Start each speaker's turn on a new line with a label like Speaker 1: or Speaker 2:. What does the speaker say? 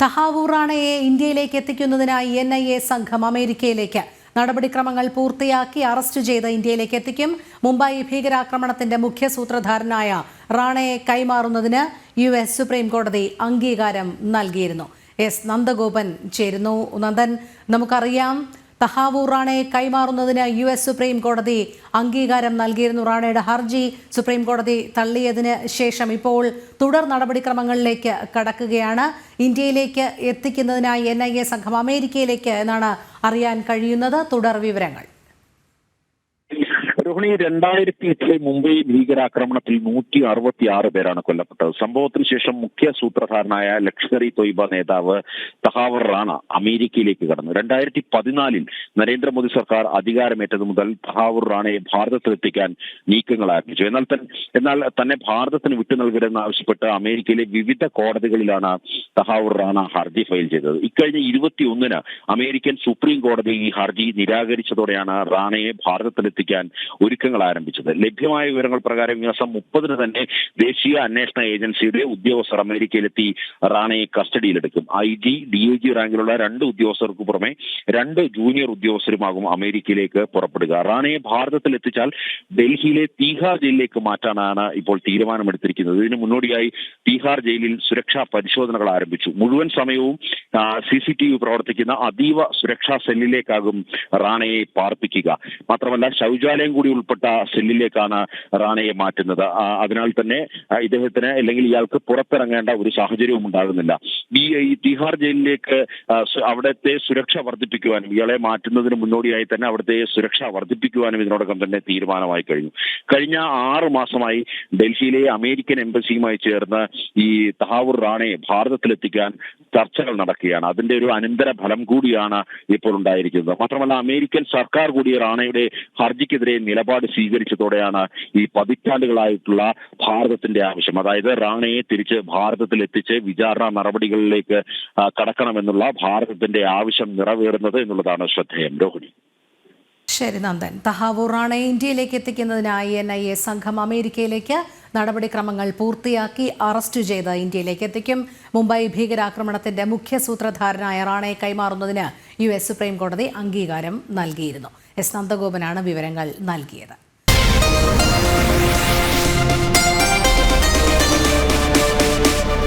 Speaker 1: തഹാവൂർ റാണയെ ഇന്ത്യയിലേക്ക് എത്തിക്കുന്നതിനായി NIA സംഘം അമേരിക്കയിലേക്ക് നടപടിക്രമങ്ങൾ പൂർത്തിയാക്കി അറസ്റ്റ് ചെയ്ത് ഇന്ത്യയിലേക്ക് എത്തിക്കും. മുംബൈ ഭീകരാക്രമണത്തിന്റെ മുഖ്യ സൂത്രധാരനായ റാണയെ കൈമാറുന്നതിന് US സുപ്രീം കോടതി അംഗീകാരം നൽകിയിരുന്നു. നന്ദഗോപൻ ചേരുന്നു. നന്ദൻ, നമുക്കറിയാം തഹാവൂർ റാണയെ കൈമാറുന്നതിന് US സുപ്രീം കോടതി അംഗീകാരം നൽകിയിരുന്നു. റാണയുടെ ഹർജി സുപ്രീം കോടതി തള്ളിയതിന് ശേഷം ഇപ്പോൾ തുടർ നടപടിക്രമങ്ങളിലേക്ക് കടക്കുകയാണ്. ഇന്ത്യയിലേക്ക് എത്തിക്കുന്നതിനായി NIA സംഘം അമേരിക്കയിലേക്ക് എന്നാണ് അറിയാൻ കഴിയുന്നത്. തുടർ വിവരങ്ങൾ.
Speaker 2: രോഹിണി, 2008 മുംബൈ ഭീകരാക്രമണത്തിൽ 166 പേരാണ് കൊല്ലപ്പെട്ടത്. സംഭവത്തിന് ശേഷം മുഖ്യ സൂത്രധാരനായ ലഷ്കർ-ഇ തൊയ്ബ നേതാവ് തഹാവൂർ റാണ അമേരിക്കയിലേക്ക് കടന്നു. 2014 നരേന്ദ്രമോദി സർക്കാർ അധികാരമേറ്റത് മുതൽ തഹാവൂർ റാണയെ ഭാരതത്തിലെത്തിക്കാൻ നീക്കങ്ങൾ ആരംഭിച്ചു. എന്നാൽ തന്നെ ഭാരതത്തിന് വിട്ടു നൽകരുതെന്ന് ആവശ്യപ്പെട്ട് അമേരിക്കയിലെ വിവിധ കോടതികളിലാണ് തഹാവൂർ റാണ ഹർജി ഫയൽ ചെയ്തത്. ഇക്കഴിഞ്ഞ 21-ന് അമേരിക്കൻ സുപ്രീം കോടതി ഈ ഹർജി നിരാകരിച്ചതോടെയാണ് റാണയെ ഭാരതത്തിലെത്തിക്കാൻ ഒരുക്കങ്ങൾ ആരംഭിച്ചത്. ലഭ്യമായ വിവരങ്ങൾ പ്രകാരം ഈ മാസം 30-ന് തന്നെ ദേശീയ അന്വേഷണ ഏജൻസിയുടെ ഉദ്യോഗസ്ഥർ അമേരിക്കയിലെത്തി റാണയെ കസ്റ്റഡിയിലെടുക്കും. IG, DIG റാങ്കിലുള്ള 2 ഉദ്യോഗസ്ഥർക്ക് പുറമെ 2 ജൂനിയർ ഉദ്യോഗസ്ഥരുമാകും അമേരിക്കയിലേക്ക് പുറപ്പെടുക. റാണയെ ഭാരതത്തിൽ എത്തിച്ചാൽ ഡൽഹിയിലെ തീഹാർ ജയിലിലേക്ക് മാറ്റാനാണ് ഇപ്പോൾ തീരുമാനമെടുത്തിരിക്കുന്നത്. ഇതിന് മുന്നോടിയായി തീഹാർ ജയിലിൽ സുരക്ഷാ പരിശോധനകൾ ആരംഭിച്ചു. മുഴുവൻ സമയവും CCTV പ്രവർത്തിക്കുന്ന അതീവ സുരക്ഷാ സെല്ലിലേക്കാകും റാണയെ പാർപ്പിക്കുക. മാത്രമല്ല ശൗചാലയം കൂടി ഉൾപ്പെട്ട സെല്ലിലേക്കാണ് റാണയെ മാറ്റുന്നത്. അതിനാൽ തന്നെ ഇദ്ദേഹത്തിന് അല്ലെങ്കിൽ ഇയാൾക്ക് പുറത്തിറങ്ങേണ്ട ഒരു സാഹചര്യവും ഉണ്ടാകുന്നില്ല. ഈ തിഹാർ ജയിലിലേക്ക് അവിടുത്തെ സുരക്ഷ വർദ്ധിപ്പിക്കുവാനും ഇയാളെ മാറ്റുന്നതിന് മുന്നോടിയായി തന്നെ അവിടുത്തെ സുരക്ഷ വർദ്ധിപ്പിക്കുവാനും ഇതിനോടകം തന്നെ തീരുമാനമായി കഴിഞ്ഞു. കഴിഞ്ഞ 6 മാസമായി ഡൽഹിയിലെ അമേരിക്കൻ എംബസിയുമായി ചേർന്ന് ഈ തഹാവൂർ റാണയെ ഭാരതത്തിലെത്തിക്കാൻ ചർച്ചകൾ നടക്കുകയാണ്. അതിന്റെ ഒരു അനന്തര ഫലം കൂടിയാണ് ഇപ്പോൾ ഉണ്ടായിരിക്കുന്നത്. മാത്രമല്ല അമേരിക്കൻ സർക്കാർ കൂടി റാണയുടെ ഹർജിക്കെതിരെ നിലപാട് സ്വീകരിച്ചതോടെയാണ് ഈ പതിറ്റാണ്ടുകളായിട്ടുള്ള ഭാരതത്തിന്റെ ആവശ്യം, അതായത് റാണയെ തിരിച്ച് ഭാരതത്തിൽ എത്തിച്ച് വിചാരണ നടപടികളിലേക്ക് കടക്കണമെന്നുള്ള ഭാരതത്തിന്റെ ആവശ്യം നിറവേറുന്നത് എന്നുള്ളതാണ് ശ്രദ്ധേയം. രോഹിണി.
Speaker 1: ശരി നന്ദൻ. തഹാവൂർ റാണയെ ഇന്ത്യയിലേക്ക് എത്തിക്കുന്നതിനായി NIA സംഘം അമേരിക്കയിലേക്ക് നടപടിക്രമങ്ങൾ പൂർത്തിയാക്കി അറസ്റ്റ് ചെയ്ത് ഇന്ത്യയിലേക്ക് എത്തിക്കും. മുംബൈ ഭീകരാക്രമണത്തിന്റെ മുഖ്യ സൂത്രധാരനായ റാണയെ കൈമാറുന്നതിന് US സുപ്രീം കോടതി അംഗീകാരം നൽകിയിരുന്നു. നന്ദഗോപനാണ് വിവരങ്ങൾ നൽകിയത്.